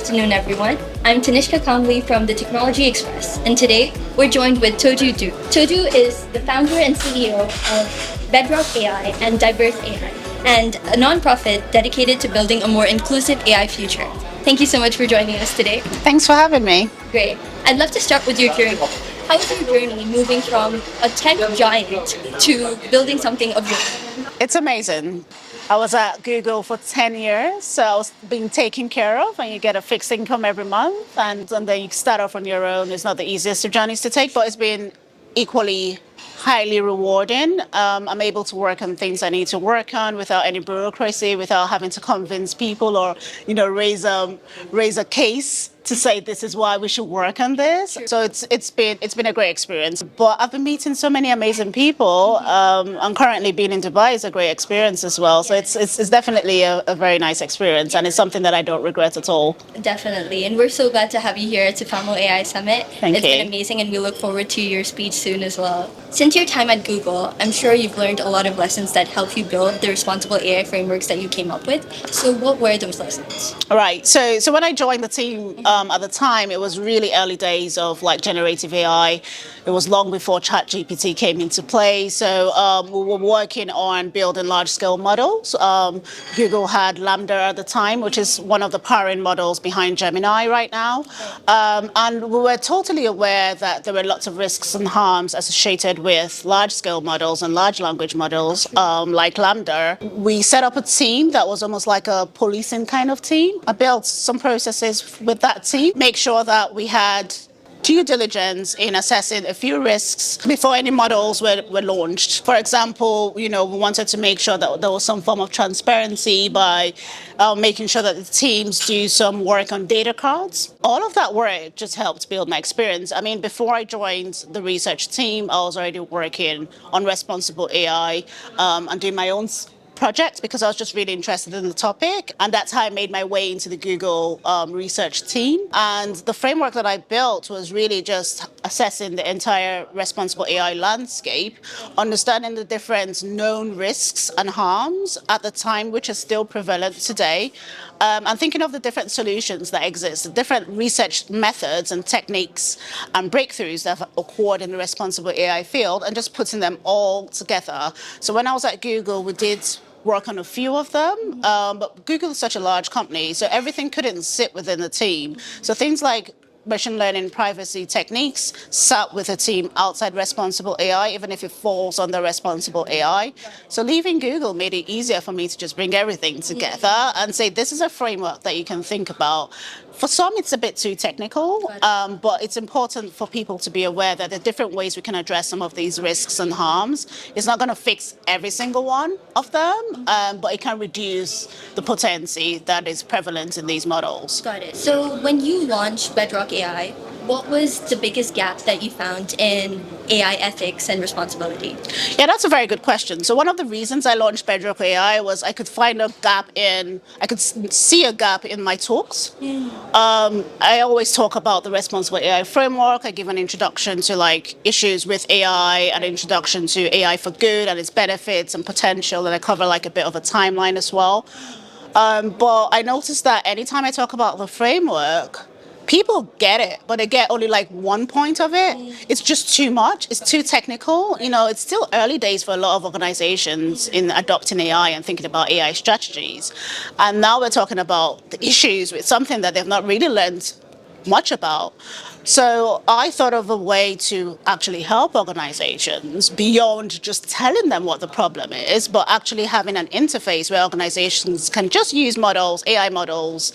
afternoon, everyone. I'm Tanishka Kamli from the Technology Express, and today we're joined with Toju Duke. Toju is the founder and CEO of Bedrock AI and Diverse AI, and a nonprofit dedicated to building a more inclusive AI future. Thank you so much for joining us today. Thanks for having me. Great. I'd love to start with your journey. How was your journey moving from a tech giant to building something of your own? It's amazing. I was at Google for 10 years, so I was being taken care of, and you get a fixed income every month, and then you start off on your own. It's not the easiest of journeys to take, but it's been equally highly rewarding. I'm able to work on things I need to work on without any bureaucracy, without having to convince people or raise a case to say this is why we should work on this. So it's been a great experience. But I've been meeting so many amazing people. And currently being in Dubai is a great experience as well. So it's definitely a very nice experience, and it's something that I don't regret at all. Definitely. And we're so glad to have you here at SIFAMO AI Summit. Thank It's you. been amazing, and we look forward to your speech soon as well. Since your time at Google, I'm sure you've learned a lot of lessons that help you build the responsible AI frameworks that you came up with. So what were those lessons? Right. So when I joined the team at the time, it was really early days of like generative AI. It was long before ChatGPT came into play. So we were working on building large-scale models. Google had Lambda at the time, which is one of the powering models behind Gemini right now. And we were totally aware that there were lots of risks and harms associated with large-scale models and large language models like Lambda. We set up a team that was almost like a policing kind of team. I built some processes with that team, make sure that we had due diligence in assessing a few risks before any models were launched. For example, we wanted to make sure that there was some form of transparency by making sure that the teams do some work on data cards. All of that work just helped build my experience. I mean, before I joined the research team, I was already working on responsible AI and doing my own project because I was just really interested in the topic, and that's how I made my way into the Google research team. And the framework that I built was really just assessing the entire responsible AI landscape, understanding the different known risks and harms at the time, which are still prevalent today, and thinking of the different solutions that exist, the different research methods and techniques and breakthroughs that have occurred in the responsible AI field, and just putting them all together. So when I was at Google, we did work on a few of them, but Google is such a large company, so everything couldn't sit within the team. So things like machine learning privacy techniques sat with a team outside responsible AI, even if it falls under responsible AI. So leaving Google made it easier for me to just bring everything together and say, this is a framework that you can think about. For some, it's a bit too technical, but it's important for people to be aware that there are different ways we can address some of these risks and harms. It's not going to fix every single one of them, but it can reduce the potency that is prevalent in these models. Got it. So when you launched Bedrock AI, what was the biggest gap that you found in AI ethics and responsibility? Yeah, that's a very good question. So one of the reasons I launched Bedrock AI was I could see a gap in my talks. I always talk about the responsible AI framework. I give an introduction to like issues with AI, an introduction to AI for good and its benefits and potential, and I cover like a bit of a timeline as well. But I noticed that anytime I talk about the framework, people get it, but they get only like one point of it. It's just too much. It's too technical. It's still early days for a lot of organizations in adopting AI and thinking about AI strategies. And now we're talking about the issues with something that they've not really learned much about. So I thought of a way to actually help organizations beyond just telling them what the problem is, but actually having an interface where organizations can just use models, AI models,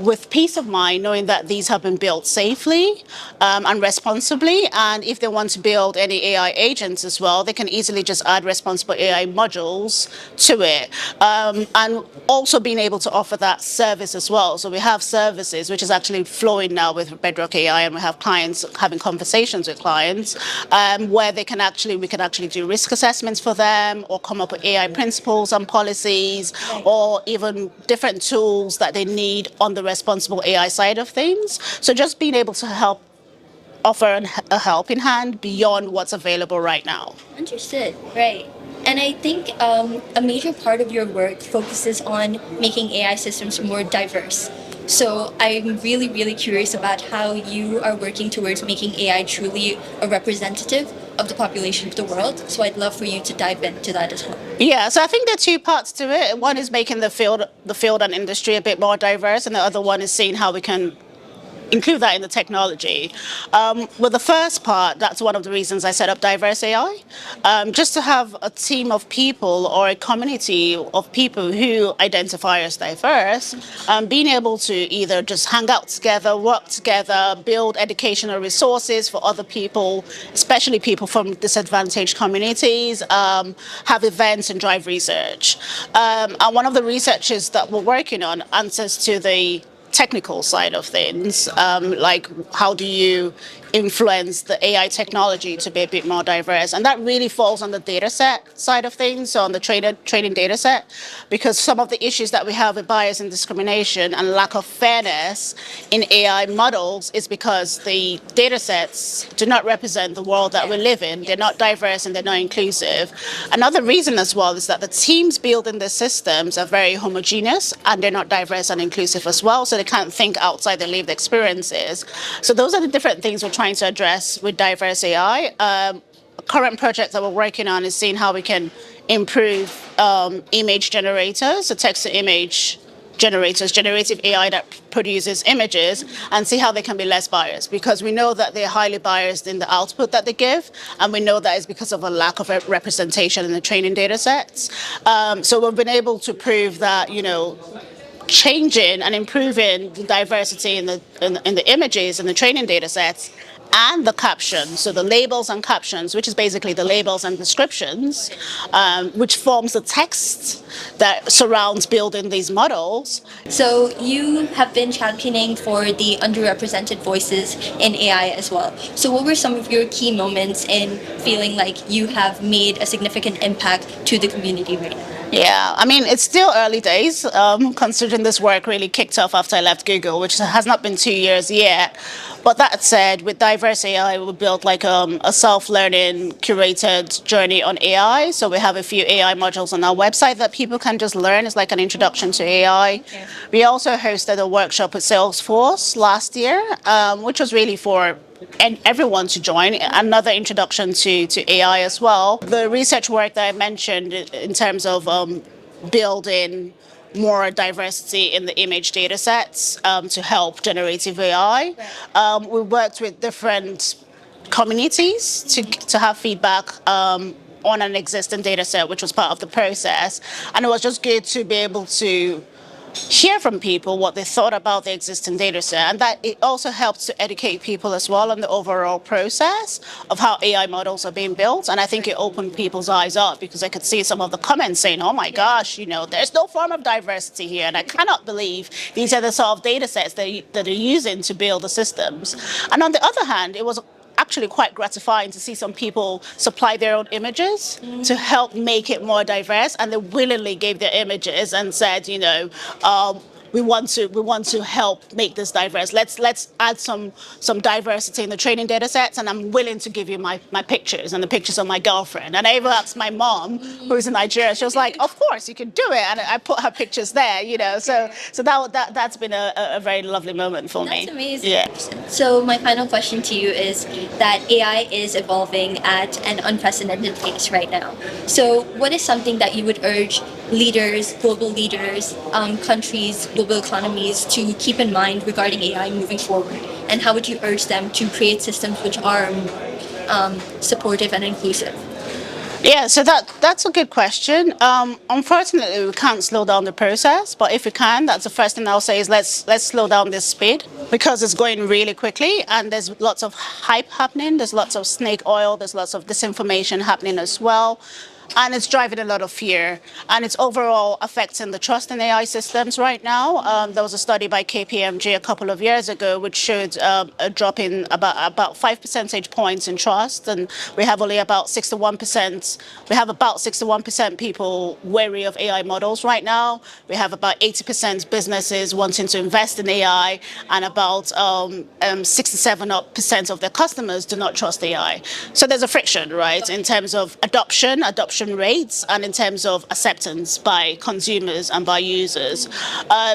with peace of mind, knowing that these have been built safely and responsibly. And if they want to build any AI agents as well, they can easily just add responsible AI modules to it. And also being able to offer that service as well. So we have services, which is actually flowing now with Bedrock AI, and we have clients having conversations with clients where we can actually do risk assessments for them, or come up with AI principles and policies, or even different tools that they need on the responsible AI side of things. So just being able to offer a helping hand beyond what's available right now. Understood. Right. And I think a major part of your work focuses on making AI systems more diverse. So I'm really, really curious about how you are working towards making AI truly a representative of the population of the world. So I'd love for you to dive into that as well. Yeah, so I think there are two parts to it. One is making the field and industry a bit more diverse, and the other one is seeing how we can include that in the technology. With the first part, that's one of the reasons I set up Diverse AI, just to have a team of people or a community of people who identify as diverse, being able to either just hang out together, work together, build educational resources for other people, especially people from disadvantaged communities, have events and drive research. And one of the researches that we're working on answers to the technical side of things, like how do you influence the AI technology to be a bit more diverse, and that really falls on the data set side of things, so on the training data set, because some of the issues that we have with bias and discrimination and lack of fairness in AI models is because the data sets do not represent the world that we live in. They're not diverse and they're not inclusive. Another reason as well is that the teams building the systems are very homogeneous and they're not diverse and inclusive as well, so they can't think outside their lived experiences. So those are the different things we're trying to address with Diverse AI. Current project that we're working on is seeing how we can improve image generators, so text to image generators, generative AI that produces images, and see how they can be less biased, because we know that they're highly biased in the output that they give, and we know that is because of a lack of representation in the training data sets. So we've been able to prove that, changing and improving the diversity in the images and the training data sets and the captions, so the labels and captions, which is basically the labels and descriptions, which forms the text that surrounds building these models. So you have been championing for the underrepresented voices in AI as well. So what were some of your key moments in feeling like you have made a significant impact to the community right now? Yeah, I mean, it's still early days, considering this work really kicked off after I left Google, which has not been 2 years yet. But that said, with Diverse AI, we built like a self-learning curated journey on AI. So we have a few AI modules on our website that people can just learn. It's like an introduction to AI. Okay. We also hosted a workshop with Salesforce last year, which was really for everyone to join, another introduction to AI as well. The research work that I mentioned in terms of building more diversity in the image data sets to help generative AI. We worked with different communities to have feedback on an existing data set, which was part of the process. And it was just good to be able to hear from people what they thought about the existing data set, and that it also helps to educate people as well on the overall process of how AI models are being built. And I think it opened people's eyes up, because I could see some of the comments saying, oh my gosh, there's no form of diversity here, and I cannot believe these are the sort of data sets that they're using to build the systems. And on the other hand, it was actually quite gratifying to see some people supply their own images to help make it more diverse, and they willingly gave their images and said, we want to help make this diverse. Let's add some diversity in the training data sets, and I'm willing to give you my pictures and the pictures of my girlfriend. And I even asked my mom, who's in Nigeria. She was like, of course you can do it, and I put her pictures there. So that's been a very lovely moment for me. That's amazing. Yeah. So my final question to you is that AI is evolving at an unprecedented pace right now. So what is something that you would urge leaders, global leaders, countries, global economies to keep in mind regarding AI moving forward? And how would you urge them to create systems which are supportive and inclusive? Yeah, so that's a good question. Unfortunately, we can't slow down the process, but if we can, that's the first thing I'll say is let's slow down this speed, because it's going really quickly and there's lots of hype happening. There's lots of snake oil. There's lots of disinformation happening as well. And it's driving a lot of fear, and it's overall affecting the trust in AI systems right now. There was a study by KPMG a couple of years ago which showed a drop in about 5 percentage points in trust, and we have only about 61%. We have about 61% people wary of AI models right now. We have about 80% businesses wanting to invest in AI, and about 67% of their customers do not trust AI. So there's a friction, right, in terms of adoption adoption rates and in terms of acceptance by consumers and by users.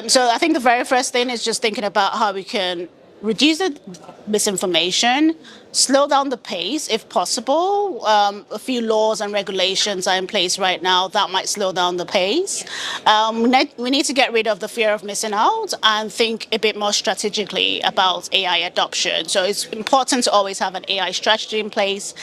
So I think the very first thing is just thinking about how we can reduce the misinformation, slow down the pace if possible. A few laws and regulations are in place right now that might slow down the pace. We need to get rid of the fear of missing out and think a bit more strategically about AI adoption. So it's important to always have an AI strategy in place.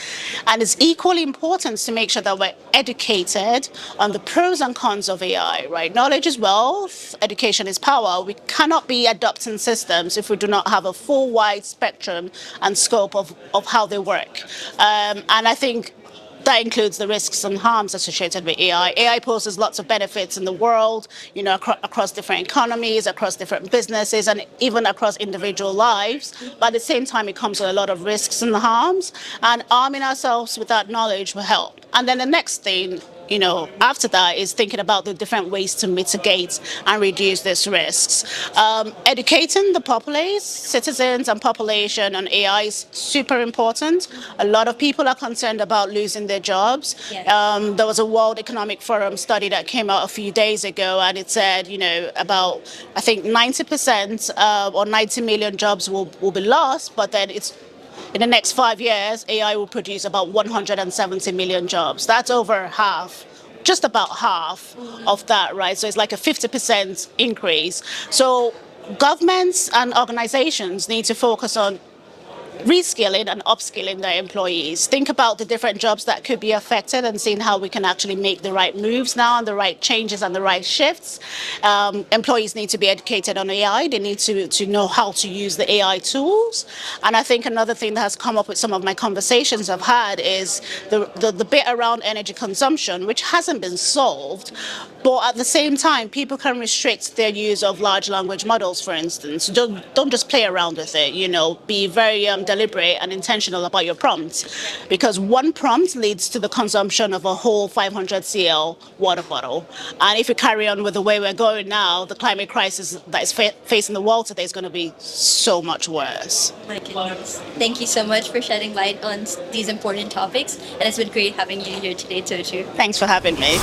And it's equally important to make sure that we're educated on the pros and cons of AI, right? Knowledge is wealth, education is power. We cannot be adopting systems if we do not have a full wide spectrum and scope of how they work. And I think that includes the risks and harms associated with AI. AI poses lots of benefits in the world, across different economies, across different businesses, and even across individual lives. But at the same time, it comes with a lot of risks and harms. And arming ourselves with that knowledge will help. And then the next thing, after that is thinking about the different ways to mitigate and reduce these risks. Educating the populace, citizens and population on AI is super important. A lot of people are concerned about losing their jobs. Yes. There was a World Economic Forum study that came out a few days ago, and it said, about, I think 90% or 90 million jobs will be lost, but then in the next 5 years, AI will produce about 170 million jobs. That's over half, just about half of that, right? So it's like a 50% increase. So governments and organizations need to focus on reskilling and upskilling their employees. Think about the different jobs that could be affected and seeing how we can actually make the right moves now and the right changes and the right shifts. Employees need to be educated on AI. They need to know how to use the AI tools. And I think another thing that has come up with some of my conversations I've had is the bit around energy consumption, which hasn't been solved. But at the same time, people can restrict their use of large language models, for instance. Don't just play around with it, be very deliberate and intentional about your prompts, because one prompt leads to the consumption of a whole 500 cl water bottle. And if we carry on with the way we're going now, the climate crisis that is facing the world today is going to be so much worse. My goodness. Thank you so much for shedding light on these important topics, and it's been great having you here today, Toju. Thanks for having me.